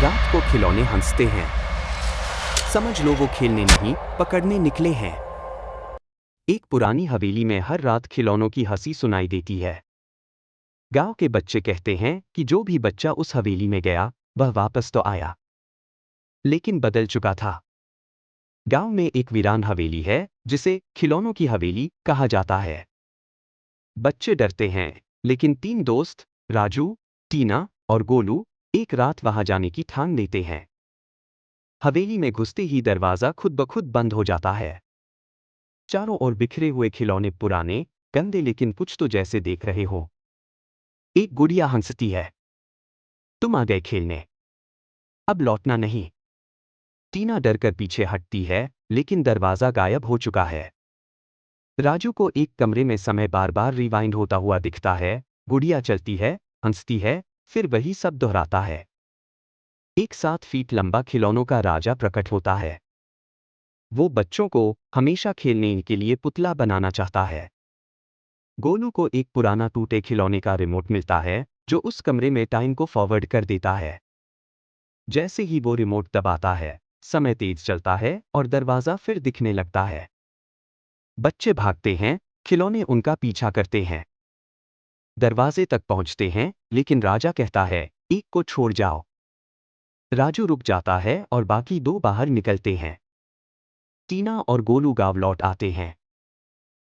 रात को खिलौने हंसते हैं। समझ लो वो खेलने नहीं, पकड़ने निकले हैं। एक पुरानी हवेली में हर रात खिलौनों की हंसी सुनाई देती है। गांव के बच्चे कहते हैं कि जो भी बच्चा उस हवेली में गया, वह वापस तो आया, लेकिन बदल चुका था। गांव में एक वीरान हवेली है, जिसे खिलौनों की हवेली कहा जाता है। बच्चे डरते हैं, लेकिन 3 दोस्त, राजू, टीना और गोलू, एक रात वहां जाने की ठान लेते हैं। हवेली में घुसते ही दरवाजा खुद ब खुद बंद हो जाता है। चारों ओर बिखरे हुए खिलौने, पुराने, गंदे, लेकिन कुछ तो जैसे देख रहे हो। एक गुड़िया हंसती है। तुम आ गए खेलने, अब लौटना नहीं। टीना डरकर पीछे हटती है, लेकिन दरवाजा गायब हो चुका है। राजू को एक कमरे में समय बार बार रिवाइंड होता हुआ दिखता है। गुड़िया चलती है, हंसती है, फिर वही सब दोहराता है। एक 7 फीट लंबा खिलौनों का राजा प्रकट होता है। वो बच्चों को हमेशा खेलने के लिए पुतला बनाना चाहता है। गोलू को एक पुराना टूटे खिलौने का रिमोट मिलता है, जो उस कमरे में टाइम को फॉरवर्ड कर देता है। जैसे ही वो रिमोट दबाता है, समय तेज चलता है और दरवाजा फिर दिखने लगता है। बच्चे भागते हैं, खिलौने उनका पीछा करते हैं। दरवाजे तक पहुंचते हैं, लेकिन राजा कहता है, एक को छोड़ जाओ। राजू रुक जाता है और बाकी 2 बाहर निकलते हैं। टीना और गोलू गांव लौट आते हैं।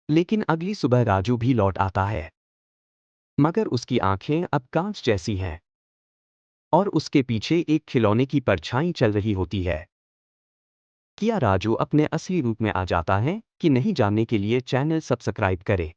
लेकिन अगली सुबह राजू भी लौट आता है, मगर उसकी आंखें अब कांच जैसी हैं और उसके पीछे एक खिलौने की परछाई चल रही होती है। क्या राजू अपने असली रूप में आ जाता है कि नहीं, जानने के लिए चैनल सब्सक्राइब करें।